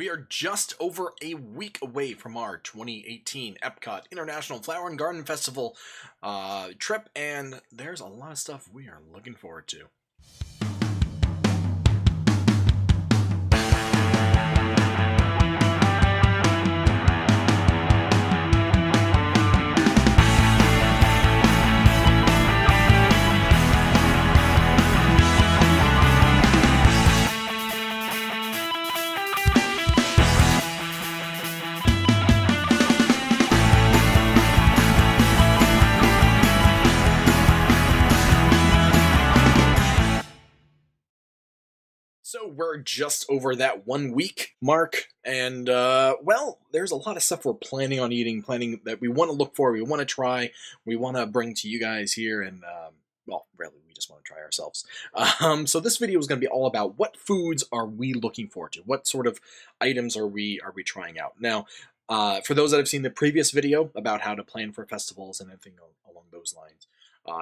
We are just over a week away from our 2018 Epcot International Flower and Garden Festival trip, and there's a lot of stuff we are looking forward to. So we're just over that 1 week mark, and well, there's a lot of stuff we're planning on eating, planning that we want to look for, we want to try, we want to bring to you guys here, and well, really, we just want to try ourselves. So this video is going to be all about what foods are we looking forward to, what sort of items are we trying out. Now, for those that have seen the previous video about how to plan for festivals and anything along those lines,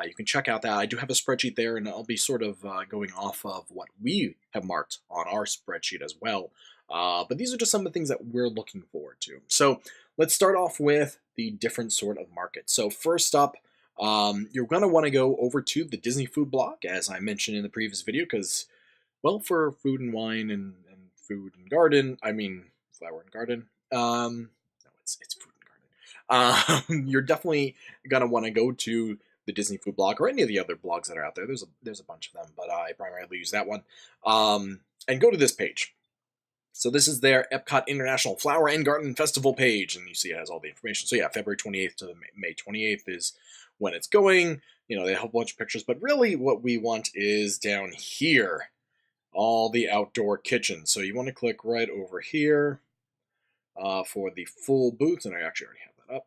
you can check out that. I do have a spreadsheet there, and I'll be sort of going off of what we have marked on our spreadsheet as well. But these are just some of the things that we're looking forward to. So let's start off with the different sort of markets. So first up, you're going to want to go over to the Disney food blog, as I mentioned in the previous video, because, well, for food and wine and food and garden, I mean, flower and garden, no, it's food and garden. You're definitely going to want to go to the Disney food blog or any of the other blogs that are out there. There's a bunch of them, but I primarily use that one. And go to this page. So this is their Epcot International Flower and Garden Festival page, and you see it has all the information. So yeah, February 28th to May 28th is when it's going. You know, they have a bunch of pictures, but really what we want is down here, all the outdoor kitchens. So you want to click right over here for the full booth, and I actually already have that up.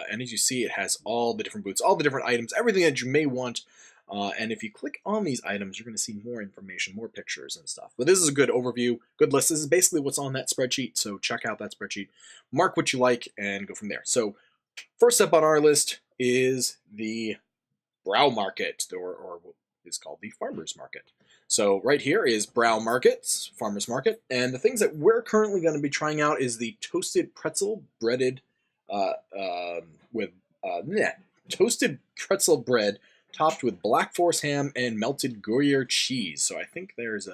And as you see, it has all the different booths, all the different items, everything that you may want. And if you click on these items, you're going to see more information, more pictures and stuff. But this is a good overview, good list. This is basically what's on that spreadsheet. So check out that spreadsheet, mark what you like, and go from there. So first up on our list is the Brow Market, or what is called the Farmers Market. So right here is Brow Market's Farmers Market. And the things that we're currently going to be trying out is the toasted pretzel breaded toasted pretzel bread topped with Black Forest ham and melted Gruyere cheese. So I think there's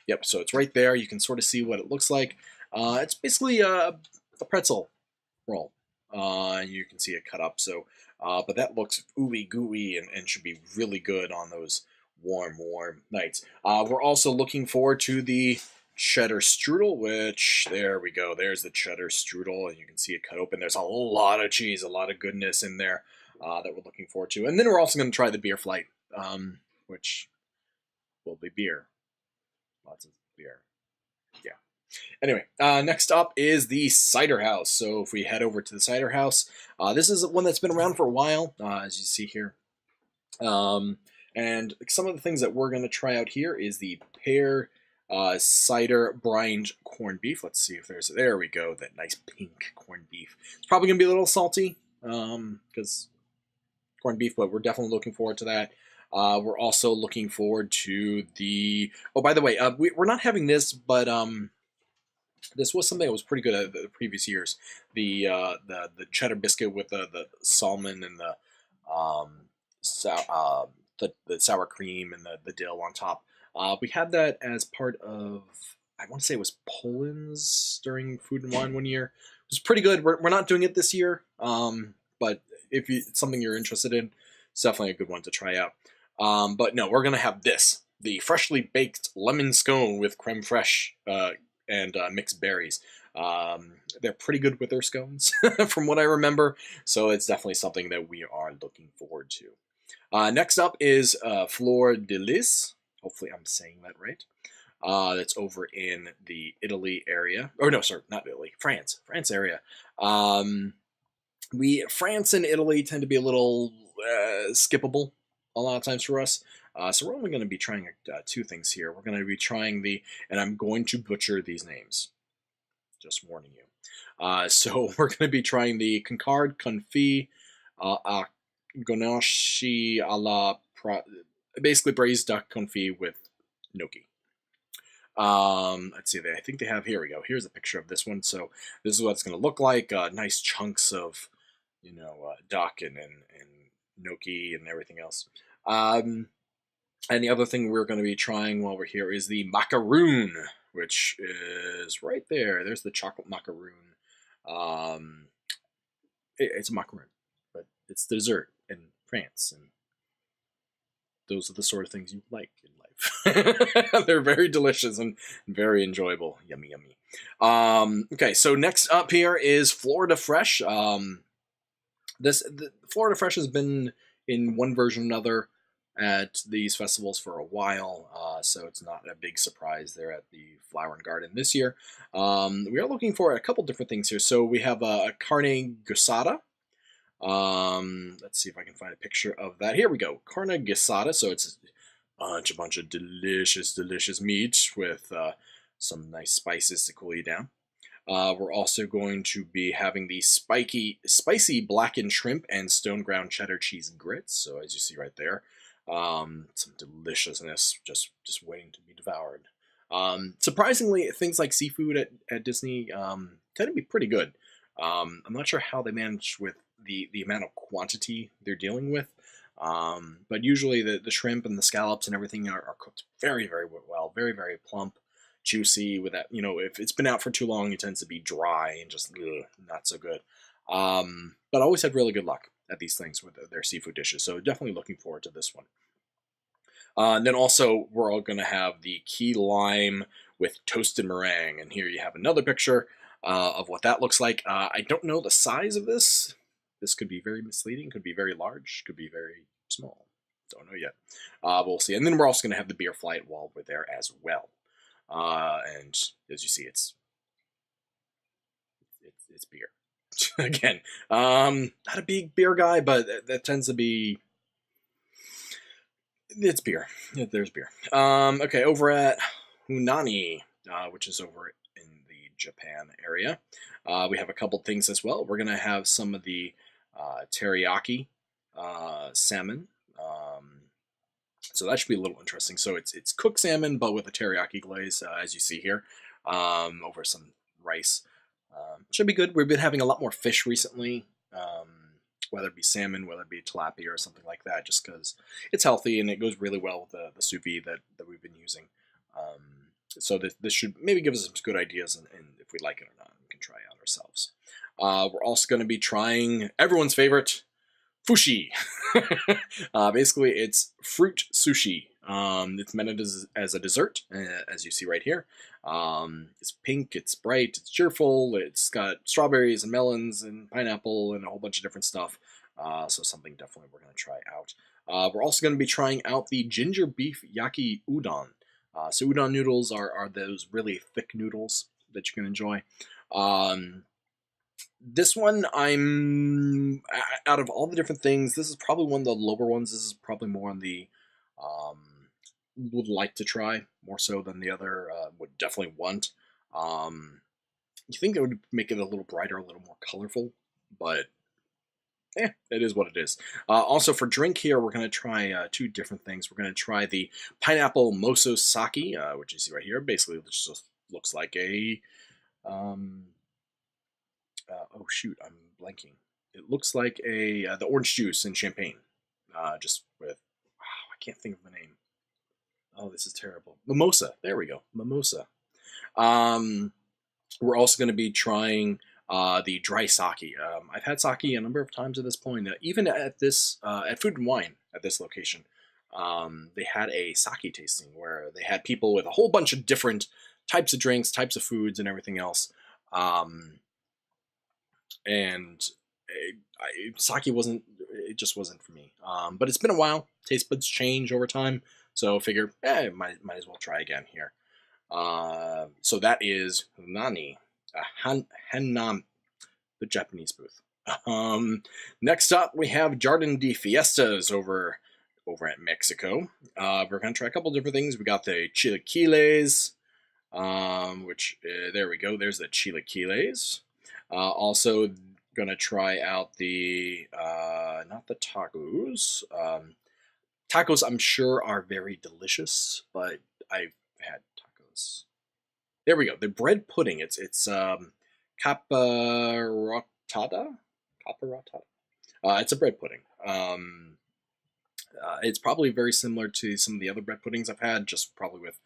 yep, so it's right there. You can sort of see what it looks like. It's basically a pretzel roll. You can see it cut up. So, but that looks ooey gooey and should be really good on those warm nights. We're also looking forward to the cheddar strudel, which, there we go, there's the cheddar strudel, and you can see it cut open. There's a lot of cheese, a lot of goodness in there that we're looking forward to. And then we're also going to try the beer flight, which will be beer. Lots of beer. Yeah. Anyway, next up is the Cider House. So if we head over to the Cider House, this is one that's been around for a while, as you see here. And some of the things that we're going to try out here is the pear cider brined corned beef. Let's see if there we go, that nice pink corned beef. It's probably gonna be a little salty because corned beef, but we're definitely looking forward to that. We're also looking forward to the, oh, by the way, we're not having this, but this was something that was pretty good at the previous years. The cheddar biscuit with the salmon and the sour cream and the dill on top. We had that as part of, I want to say it was Poland's during Food and Wine one year. It was pretty good. We're not doing it this year, but if it's something you're interested in, it's definitely a good one to try out. But no, we're going to have this, the freshly baked lemon scone with creme fraiche and mixed berries. They're pretty good with their scones from what I remember, so it's definitely something that we are looking forward to. Next up is Fleur de Lis. Hopefully I'm saying that right. That's over in the Italy area. Or no, sorry, not Italy. France area. France and Italy tend to be a little skippable a lot of times for us. So we're only going to be trying two things here. We're going to be trying and I'm going to butcher these names. Just warning you. So we're going to be trying the Concard Confit a Ganache a la basically braised duck confit with gnocchi. Let's see. I think they have. Here we go. Here's a picture of this one. So this is what it's going to look like. Nice chunks of, duck and gnocchi and everything else. And the other thing we're going to be trying while we're here is the macaroon, which is right there. There's the chocolate macaroon. It's a macaroon, but it's the dessert in France, and those are the sort of things you like in life. They're very delicious and very enjoyable. Yummy, yummy. Okay, so next up here is Florida Fresh. The Florida Fresh has been in one version or another at these festivals for a while, so it's not a big surprise there at the Flower and Garden this year. We are looking for a couple different things here. So we have a carne guisada. Let's see if I can find a picture of that. Here we go, carne guisada. So it's a bunch of delicious meat with some nice spices to cool you down. We're also going to be having the spicy blackened shrimp and stone ground cheddar cheese grits. So as you see right there, some deliciousness just waiting to be devoured. Surprisingly, things like seafood at Disney tend to be pretty good. I'm not sure how they manage with the amount of quantity they're dealing with, but usually the shrimp and the scallops and everything are cooked very, very well, very, very plump, juicy. With that, if it's been out for too long, it tends to be dry and just not so good. But I always had really good luck at these things with their seafood dishes, so definitely looking forward to this one. And then also, we're all going to have the key lime with toasted meringue, and here you have another picture of what that looks like. I don't know the size of this. This could be very misleading, could be very large, could be very small. Don't know yet. We'll see. And then we're also going to have the beer flight while we're there as well. And as you see, it's beer. Again, not a big beer guy, but that tends to be... It's beer. There's beer. Okay, over at Hunani, which is over in the Japan area, we have a couple things as well. We're going to have some of the teriyaki salmon. So that should be a little interesting. So it's cooked salmon, but with a teriyaki glaze, as you see here, over some rice. Should be good. We've been having a lot more fish recently, whether it be salmon, whether it be tilapia or something like that, just because it's healthy and it goes really well with the sous vide that we've been using. So this should maybe give us some good ideas, and if we like it or not, we can try it out ourselves. We're also going to be trying everyone's favorite, fushi. Basically, it's fruit sushi. It's meant as a dessert, as you see right here. It's pink, it's bright, it's cheerful, it's got strawberries and melons and pineapple and a whole bunch of different stuff. So something definitely we're going to try out. We're also going to be trying out the ginger beef yaki udon. So udon noodles are those really thick noodles that you can enjoy. This one, I'm out of all the different things, this is probably one of the lower ones. This is probably more on the would like to try more so than the other. Would definitely want. You think it would make it a little brighter, a little more colorful, but it is what it is. Also for drink here, we're going to try two different things. We're going to try the pineapple moso sake, which you see right here. Basically, it just looks like a oh shoot, I'm blanking. It looks like the orange juice and champagne, just with, I can't think of the name. Oh, this is terrible. Mimosa. There we go. Mimosa. We're also going to be trying the dry sake. I've had sake a number of times at this point. Even at this at Food and Wine at this location, they had a sake tasting where they had people with a whole bunch of different types of drinks, types of foods, and everything else. And sake just wasn't for me. But it's been a while. Taste buds change over time, so figure, might as well try again here. So that is Nani, Hannam, the Japanese booth. Next up, we have Jardin de Fiestas over at Mexico. We're gonna try a couple different things. We got the chilaquiles, which there we go. There's the chilaquiles. Also gonna try out the not the tacos. Tacos, I'm sure, are very delicious, but I've had tacos There we go. The bread pudding. It's caparottada. Caparottada. It's a bread pudding. It's probably very similar to some of the other bread puddings I've had, just probably with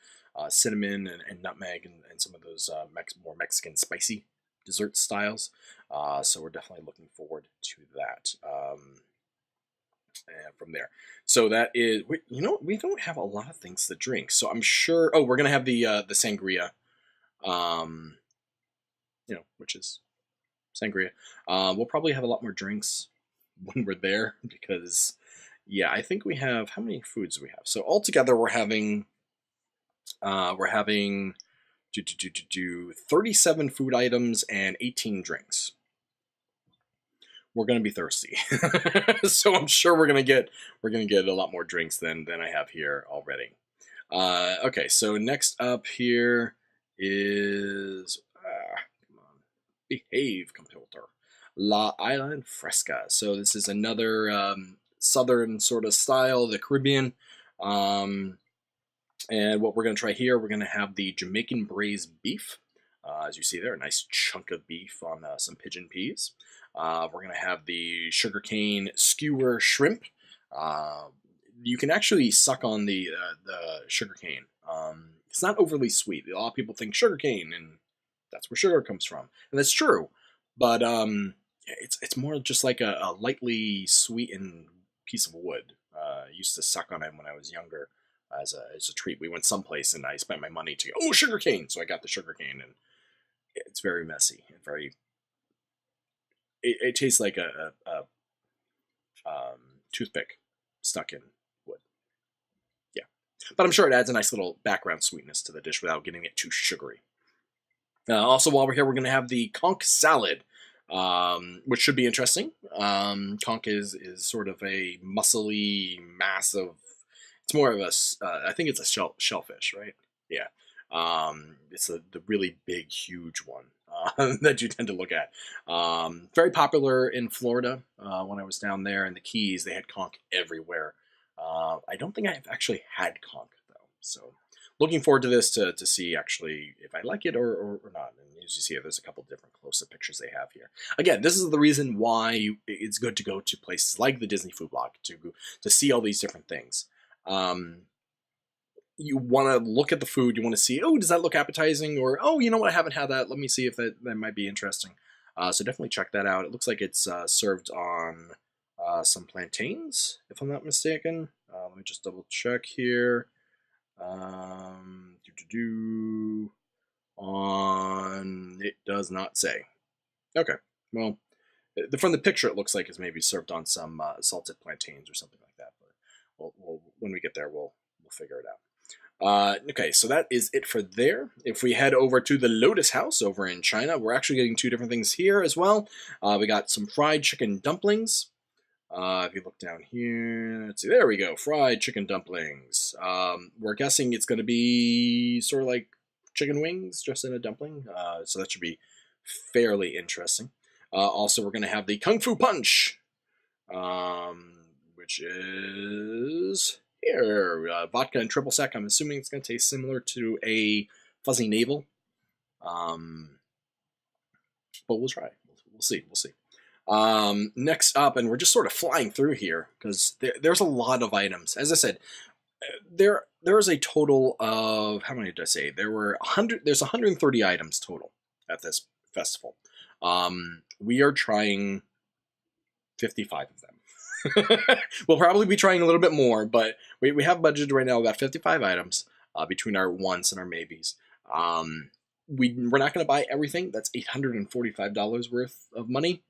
cinnamon and nutmeg and some of those more Mexican spicy dessert styles. So we're definitely looking forward to that. And from there, so that is, we don't have a lot of things to drink, so I'm sure. Oh, we're gonna have the sangria, which is sangria. We'll probably have a lot more drinks when we're there because, yeah, I think we have, how many foods do we have? So altogether, we're having 37 food items and 18 drinks. We're gonna be thirsty, so I'm sure we're gonna get a lot more drinks than I have here already. Okay, so next up here is come on, behave, computer. La Island Fresca. So this is another southern sort of style, the Caribbean. And what we're gonna try here, we're gonna have the Jamaican braised beef. As you see there, a nice chunk of beef on some pigeon peas. We're going to have the sugarcane skewer shrimp. You can actually suck on the sugarcane. It's not overly sweet. A lot of people think sugarcane, and that's where sugar comes from. And that's true. But it's more just like a lightly sweetened piece of wood. I used to suck on it when I was younger as a treat. We went someplace, and I spent my money to go, oh, sugarcane! So I got the sugarcane, and it's very messy and very... It tastes like a toothpick stuck in wood. Yeah. But I'm sure it adds a nice little background sweetness to the dish without getting it too sugary. Also, while we're here, we're going to have the conch salad, which should be interesting. Conch is sort of a muscly, massive... It's more of a... I think it's a shellfish, right? Yeah. It's the really big, huge one that you tend to look at. Very popular in Florida. When I was down there in the Keys, they had conch everywhere. I don't think I've actually had conch, though. So looking forward to this to see actually if I like it or not. And as you see, there's a couple different close-up pictures they have here. Again, this is the reason why it's good to go to places like the Disney Food Block to see all these different things. You want to look at the food, you want to see, oh, does that look appetizing? Or, oh, you know what, I haven't had that. Let me see if that might be interesting. So definitely check that out. It looks like it's served on some plantains, if I'm not mistaken. Let me just double check here. It does not say. Okay, well, from the picture, it looks like it's maybe served on some salted plantains or something like that. But we'll when we get there, we'll figure it out. Okay, so that is it for there. If we head over to the Lotus House over in China, we're actually getting two different things here as well. We got some fried chicken dumplings. If you look down here, let's see, there we go, fried chicken dumplings. We're guessing it's going to be sort of like chicken wings, just in a dumpling. So that should be fairly interesting. Also, we're going to have the Kung Fu Punch, which is... here, vodka and triple sec. I'm assuming it's going to taste similar to a fuzzy navel. But we'll try. We'll see. Next up, and we're just sort of flying through here because there's a lot of items. As I said, there is a total of, how many did I say? There's 130 items total at this festival. We are trying 55 of them. We'll probably be trying a little bit more, but we have budgeted right now about 55 items between our wants and our maybes. We're not going to buy everything. That's $845 worth of money.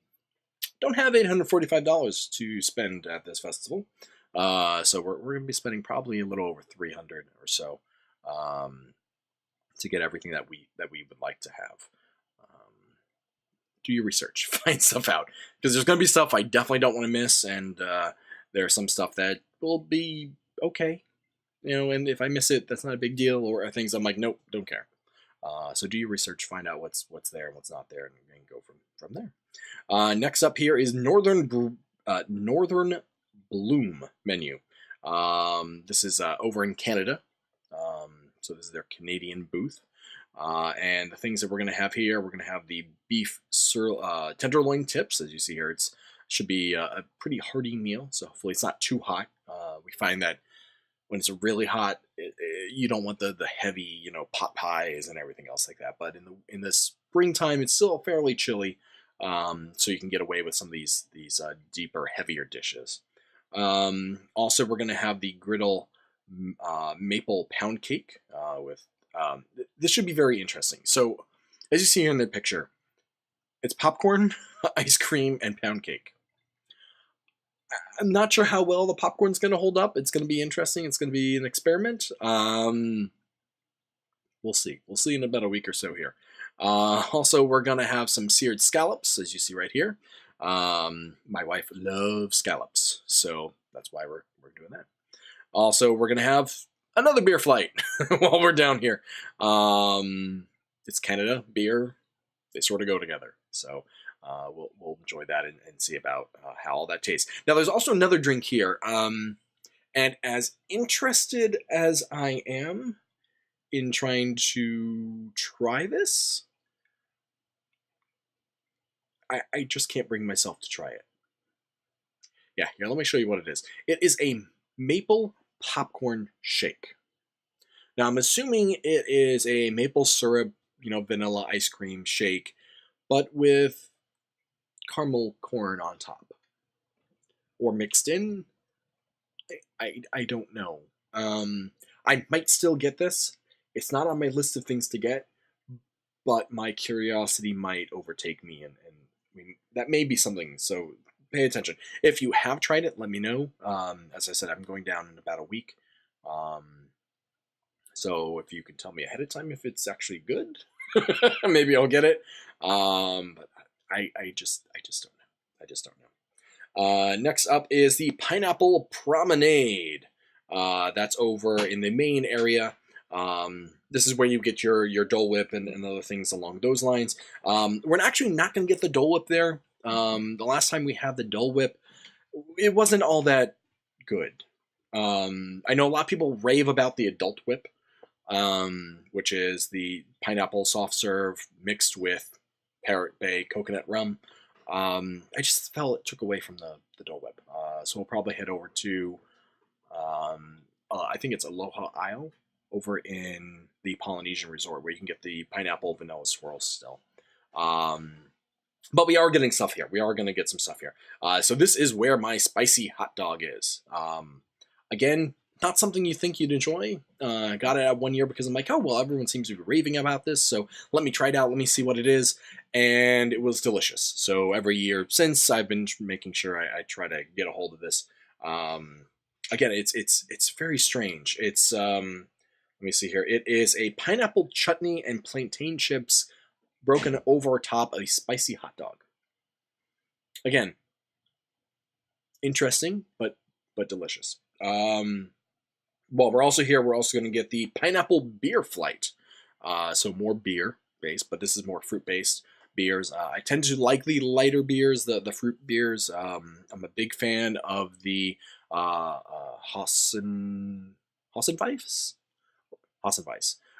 Don't have $845 to spend at this festival, so we're going to be spending probably a little over $300 or so to get everything that we would like to have. Do your research, find stuff out, because there's going to be stuff I definitely don't want to miss, and there's some stuff that will be okay, and if I miss it, that's not a big deal, or things I'm like, nope, don't care. So do your research, find out what's there and what's not there, and go from there. Next up here is Northern Bloom menu. This is over in Canada, so this is their Canadian booth. And the things that we're going to have here, we're going to have the tenderloin tips. As you see here, it should be a pretty hearty meal, so hopefully it's not too hot. We find that when it's really hot, you don't want the heavy, pot pies and everything else like that. But in the springtime, it's still fairly chilly, so you can get away with some of these deeper, heavier dishes. Also, we're going to have the Griddle maple pound cake with. This should be very interesting. So, as you see here in the picture, it's popcorn, ice cream, and pound cake. I'm not sure how well the popcorn's going to hold up. It's going to be interesting. It's going to be an experiment. We'll see. We'll see in about a week or so here. Also, we're going to have some seared scallops, as you see right here. My wife loves scallops, so that's why we're doing that. Also, we're going to have another beer flight while we're down here. It's Canada, beer. They sort of go together. So we'll enjoy that and see about how all that tastes. Now, there's also another drink here. And as interested as I am in trying to try this, I just can't bring myself to try it. Yeah, here, let me show you what it is. It is a maple popcorn shake. Now, I'm assuming it is a maple syrup, vanilla ice cream shake, but with caramel corn on top. Or mixed in. I don't know. I might still get this. It's not on my list of things to get, but my curiosity might overtake me, and that may be something, so pay attention. If you have tried it, let me know. As I said, I'm going down in about a week. So if you can tell me ahead of time if it's actually good, maybe I'll get it. But I just don't know. I just don't know. Next up is the Pineapple Promenade. That's over in the main area. This is where you get your Dole Whip and other things along those lines. We're actually not going to get the Dole Whip there. The last time we had the Dole Whip, it wasn't all that good. I know a lot of people rave about the Adult Whip, which is the pineapple soft serve mixed with Parrot Bay coconut rum. I just felt it took away from the Dole Whip. So we'll probably head over to, I think it's Aloha Isle over in the Polynesian Resort, where you can get the pineapple vanilla swirls still. But we are getting stuff here. We are going to get some stuff here. So this is where my spicy hot dog is. Again, not something you think you'd enjoy. Got it at 1 year because I'm like, oh, well, everyone seems to be raving about this, so let me try it out. Let me see what it is. And it was delicious. So every year since, I've been making sure I try to get a hold of this. Again, it's very strange. It's, let me see here. It is a pineapple chutney and plantain chips broken over top of a spicy hot dog. Again, interesting, but delicious. Well, we're also here. We're also going to get the pineapple beer flight. So more beer based, but this is more fruit based beers. I tend to like the lighter beers, the fruit beers. I'm a big fan of the Hassenweiss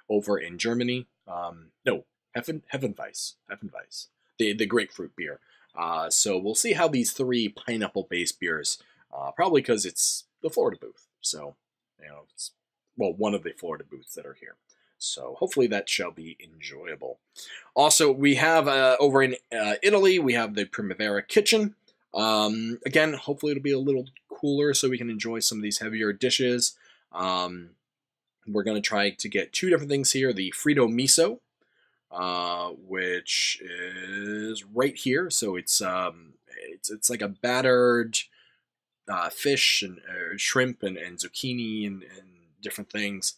over in Germany. No, Hefeweiss. The grapefruit beer. So we'll see how these three pineapple based beers. Probably because it's the Florida booth. So, it's, one of the Florida booths that are here. So hopefully that shall be enjoyable. Also, we have over in Italy, we have the Primavera Kitchen. Again, hopefully it'll be a little cooler so we can enjoy some of these heavier dishes. We're going to try to get two different things here. The Frito Miso, which is right here. So it's like a battered fish and shrimp and zucchini and different things.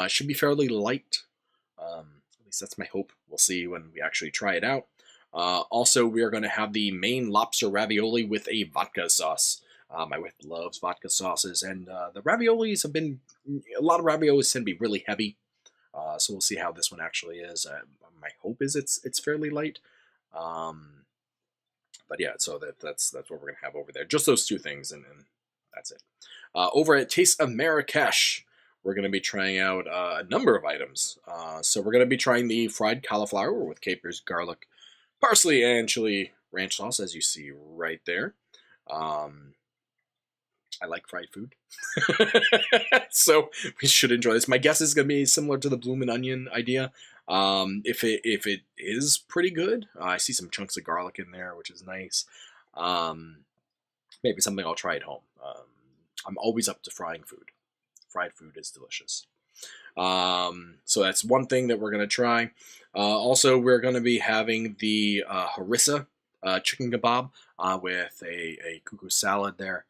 Should be fairly light. At least that's my hope. We'll see when we actually try it out. Also, we are going to have the main lobster ravioli with a vodka sauce. My wife loves vodka sauces, and the raviolis have been, a lot of raviolis tend to be really heavy. So we'll see how this one actually is. My hope is it's fairly light. But yeah, so that's what we're gonna have over there. Just those two things, and that's it. Over at Taste of Marrakesh, we're going to be trying out a number of items. So we're going to be trying the fried cauliflower with capers, garlic, parsley, and chili ranch sauce, as you see right there. I like fried food, so we should enjoy this. My guess is going to be similar to the bloomin' onion idea. If it is pretty good, I see some chunks of garlic in there, which is nice. Maybe something I'll try at home. I'm always up to frying food. Fried food is delicious. So that's one thing that we're going to try. Also, we're going to be having the harissa chicken kebab with a couscous salad there.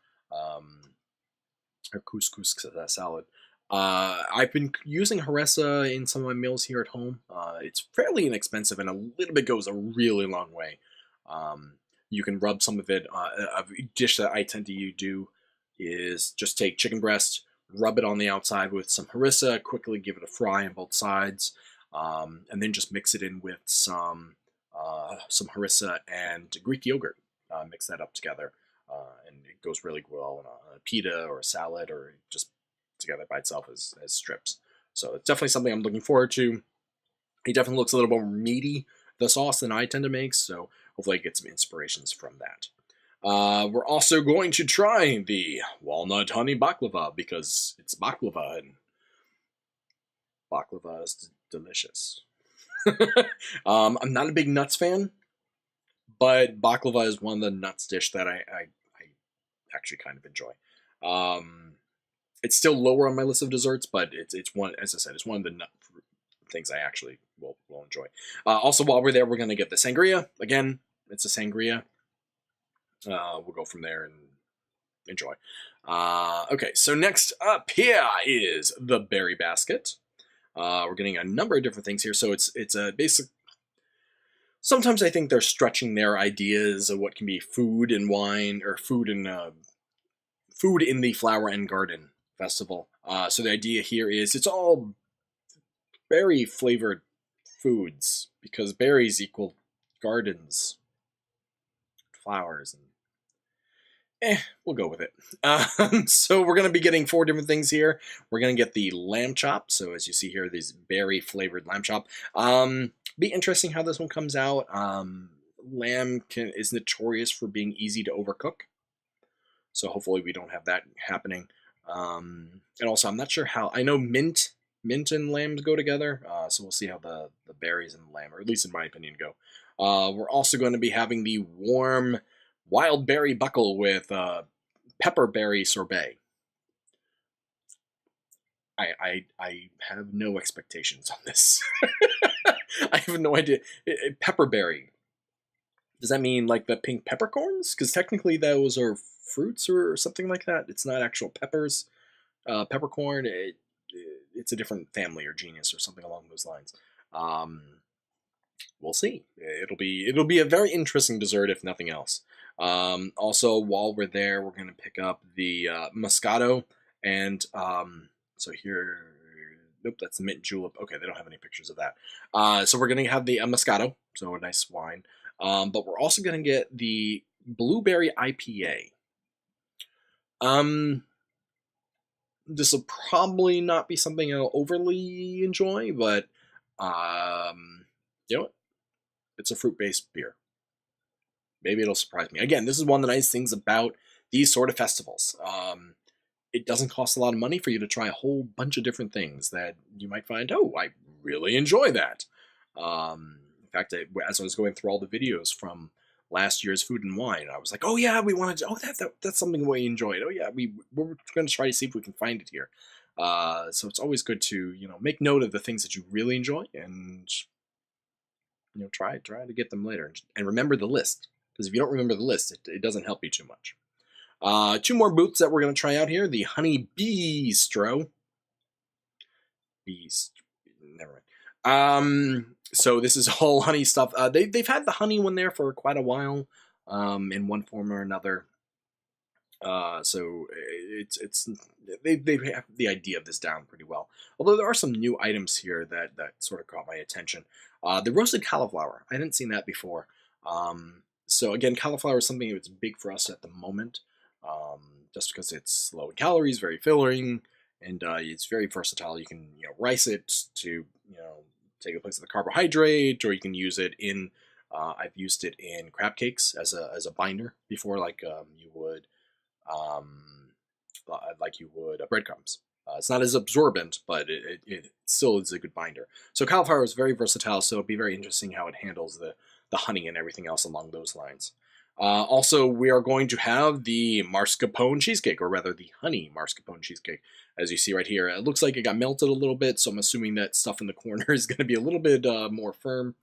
Or couscous salad. I've been using harissa in some of my meals here at home. It's fairly inexpensive, and a little bit goes a really long way. You can rub some of it. A dish that I tend to do is just take chicken breast, rub it on the outside with some harissa, quickly give it a fry on both sides, and then just mix it in with some harissa and Greek yogurt. Mix that up together, and it goes really well on a pita or a salad, or just together by itself as strips. So it's definitely something I'm looking forward to. It definitely looks a little more meaty, the sauce, than I tend to make, so hopefully I get some inspirations from that. We're also going to try the Walnut Ami Baklava, because it's baklava, and baklava is delicious. I'm not a big nuts fan, but baklava is one of the nuts dish that I actually kind of enjoy. It's still lower on my list of desserts, but it's one, as I said, it's one of the nut things I actually will enjoy. Also, while we're there, we're going to get the sangria. Again, it's a sangria. We'll go from there and enjoy. Okay, so next up here is the berry basket. We're getting a number of different things here. So it's a basic. Sometimes I think they're stretching their ideas of what can be food and wine, or food in the Flower and Garden Festival. So the idea here is it's all berry flavored foods, because berries equal gardens, flowers, and we'll go with it. So we're going to be getting 4 different things here. We're going to get the lamb chop. So as you see here, these berry flavored lamb chop. Be interesting how this one comes out. Lamb is notorious for being easy to overcook, so hopefully we don't have that happening. And also, I'm not sure how. I know mint and lambs go together, so we'll see how the berries and the lamb, or at least in my opinion, go. We're also going to be having the warm wild berry buckle with pepperberry sorbet. I have no expectations on this. I have no idea. Pepperberry. Does that mean like the pink peppercorns? Because technically those are fruits or something like that. It's not actual peppers. Peppercorn, it's a different family or genus or something along those lines. We'll see. It'll be a very interesting dessert, if nothing else. Also, while we're there, we're going to pick up the Moscato, and so here, nope, that's the mint julep. Okay, they don't have any pictures of that. So we're going to have the Moscato, so a nice wine. But we're also going to get the blueberry IPA. This will probably not be something I'll overly enjoy, but you know what? It's a fruit-based beer. Maybe it'll surprise me. Again, this is one of the nice things about these sort of festivals. It doesn't cost a lot of money for you to try a whole bunch of different things that you might find, oh, I really enjoy that. In fact, as I was going through all the videos from last year's Food and Wine, I was like, oh yeah, we wanted to, that's something we enjoyed. Oh yeah, we're going to try to see if we can find it here. So it's always good to, make note of the things that you really enjoy, and try to get them later, and remember the list, because if you don't remember the list, it doesn't help you too much. 2 more booths that we're going to try out here. The Honey Bee Stroh. Never mind. So this is all honey stuff. They've had the honey one there for quite a while, in one form or another. So they have the idea of this down pretty well. Although there are some new items here that sort of caught my attention. The roasted cauliflower. I hadn't seen that before. So again, cauliflower is something that's big for us at the moment. Just because it's low in calories, very filling, and it's very versatile. You can rice it to take the place of the carbohydrate, or you can use it in. I've used it in crab cakes as a binder before, um, like you would breadcrumbs. It's not as absorbent, but it still is a good binder. So CalFire is very versatile, so it'll be very interesting how it handles the honey and everything else along those lines. Also, we are going to have the mascarpone cheesecake, or rather the honey mascarpone cheesecake, as you see right here. It looks like it got melted a little bit, so I'm assuming that stuff in the corner is going to be a little bit more firm.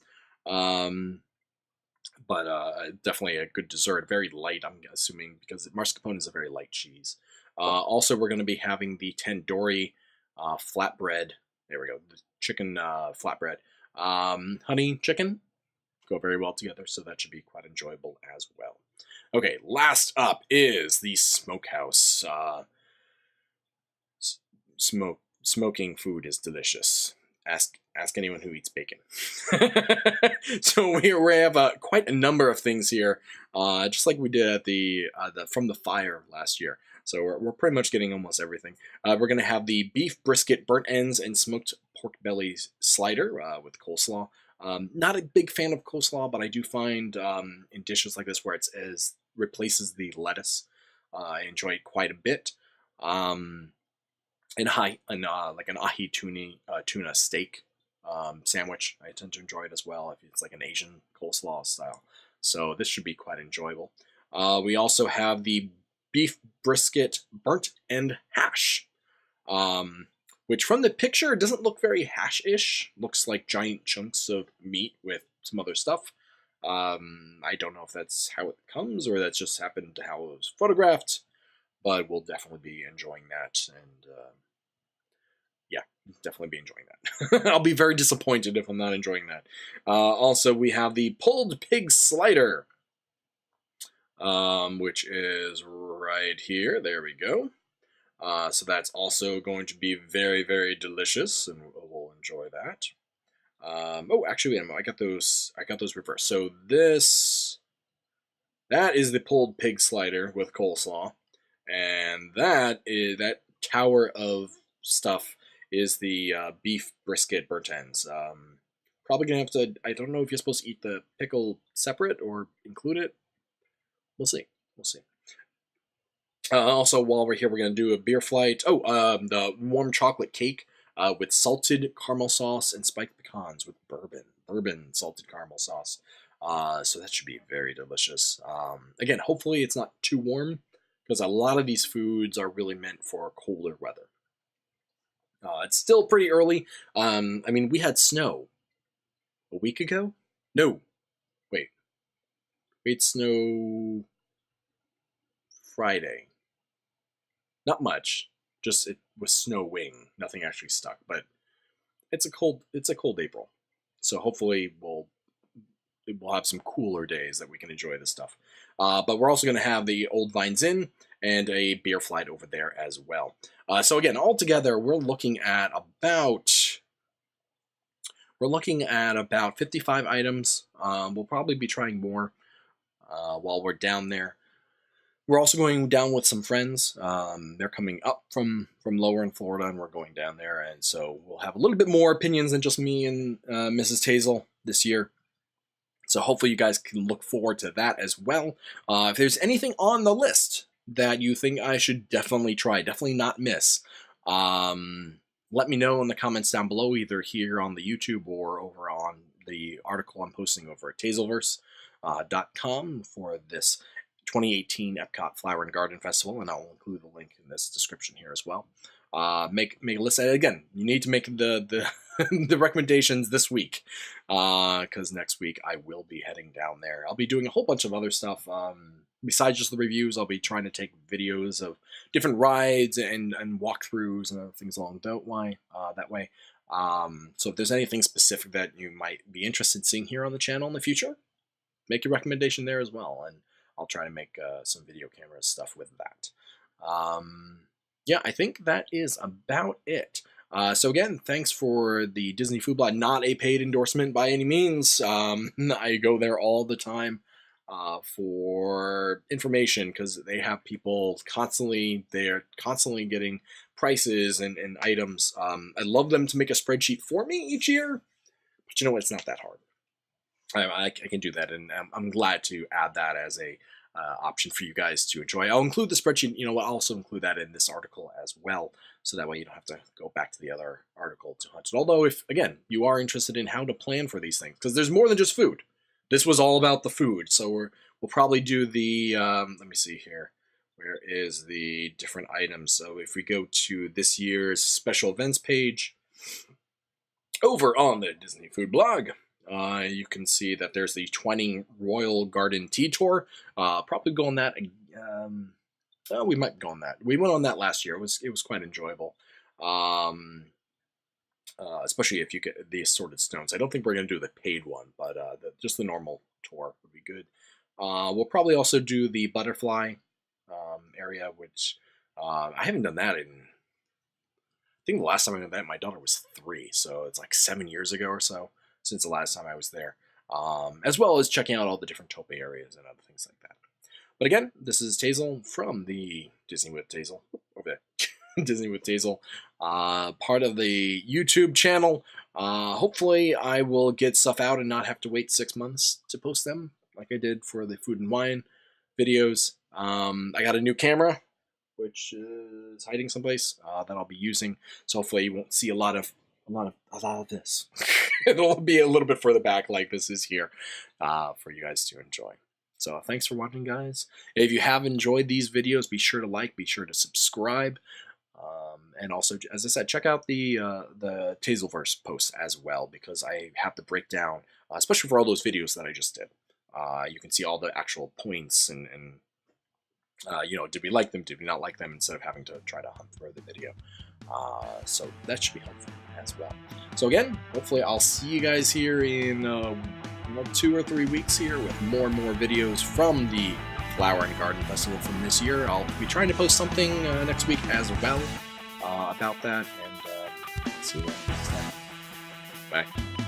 But definitely a good dessert. Very light, I'm assuming, because mascarpone is a very light cheese. Also, we're going to be having the tandoori flatbread. There we go, the chicken flatbread. Honey chicken go very well together, so that should be quite enjoyable as well. Okay, last up is the Smokehouse. Smoking food is delicious. Ask anyone who eats bacon. So we have quite a number of things here, just like we did at the from the fire last year. So we're pretty much getting almost everything. We're going to have the beef brisket burnt ends and smoked pork belly slider with coleslaw. Not a big fan of coleslaw, but I do find in dishes like this where it replaces the lettuce, I enjoy it quite a bit. And like an ahi tuna steak sandwich, I tend to enjoy it as well if it's like an Asian coleslaw style. So this should be quite enjoyable. We also have the beef brisket burnt end hash, which from the picture doesn't look very hash-ish. Looks like giant chunks of meat with some other stuff. I don't know if that's how it comes or that's just happened to how it was photographed, but we'll definitely be enjoying that, and yeah, definitely be enjoying that. I'll be very disappointed if I'm not enjoying that. Also, we have the pulled pig slider, which is right here. There we go. So that's also going to be very, very delicious, and we'll enjoy that. Oh, actually, I got those reversed. So that is the pulled pig slider with coleslaw, and that tower of stuff is the beef brisket burnt ends. Probably gonna have to. I don't know if you're supposed to eat the pickle separate or include it. We'll see. We'll see. Also, while we're here, we're gonna do a beer flight. Oh, the warm chocolate cake with salted caramel sauce and spiked pecans with bourbon salted caramel sauce. So that should be very delicious. Again, hopefully it's not too warm, because a lot of these foods are really meant for colder weather. It's still pretty early. I mean, we had snow a week ago. No, wait, we had snow Friday. Not much. Just it was snowing. Nothing actually stuck, but it's a cold April. So hopefully we'll have some cooler days that we can enjoy this stuff. But we're also going to have the Old Vines Inn and a beer flight over there as well. So again, altogether, we're looking at about 55 items. We'll probably be trying more while we're down there. We're also going down with some friends. They're coming up from lower in Florida, and we're going down there, and so we'll have a little bit more opinions than just me and Mrs. Tasel this year. So hopefully you guys can look forward to that as well. If there's anything on the list that you think I should definitely try, definitely not miss, let me know in the comments down below, either here on the YouTube or over on the article I'm posting over at taselverse.com for this 2018 Epcot Flower and Garden Festival, and I'll include the link in this description here as well. Make a list. Again, you need to make the the recommendations this week, because next week I will be heading down there. I'll be doing a whole bunch of other stuff. Besides just the reviews, I'll be trying to take videos of different rides and walkthroughs and other things along that way. So if there's anything specific that you might be interested in seeing here on the channel in the future, make your recommendation there as well, and I'll try to make some video camera stuff with that. Yeah, I think that is about it. So again, thanks for the Disney Food Blog. Not a paid endorsement by any means. I go there all the time for information, because they have people constantly. They're constantly getting prices and items. I'd love them to make a spreadsheet for me each year, but you know what? It's not that hard. I can do that, and I'm glad to add that as a option for you guys to enjoy. I'll include the spreadsheet. You know, I'll also include that in this article as well, so that way you don't have to go back to the other article to hunt it. Although, if again you are interested in how to plan for these things, because there's more than just food. This was all about the food, so we'll probably do the. Let me see here. Where is the different items? So if we go to this year's special events page over on the Disney Food blog, you can see that there's the Twining Royal Garden Tea Tour. Probably go on that. We might go on that. We went on that last year. It was quite enjoyable. Especially if you get the assorted stones. I don't think we're going to do the paid one, but just the normal tour would be good. We'll probably also do the butterfly area, which I haven't done that in. I think the last time I did that, my daughter was 3, so it's like 7 years ago or so since the last time I was there. As well as checking out all the different tope areas and other things like that. But again, this is Tasel from the Disney with Tasel. Over there. Disney with Tasel. Part of the YouTube channel. Hopefully I will get stuff out and not have to wait 6 months to post them like I did for the food and wine videos. I got a new camera, which is hiding someplace, that I'll be using. So hopefully you won't see a lot of this. It'll be a little bit further back like this is here, for you guys to enjoy. So thanks for watching, guys. If you have enjoyed these videos, be sure to like, be sure to subscribe. And also, as I said, check out the Taselverse posts as well, because I have the breakdown, especially for all those videos that I just did. You can see all the actual points and you know, did we like them, did we not like them, instead of having to try to hunt through the video. So that should be helpful as well. So again, hopefully I'll see you guys here in 2 or 3 weeks here with more and more videos from the Flower and Garden Festival from this year. I'll be trying to post something next week as well about that, and see you next time. Bye.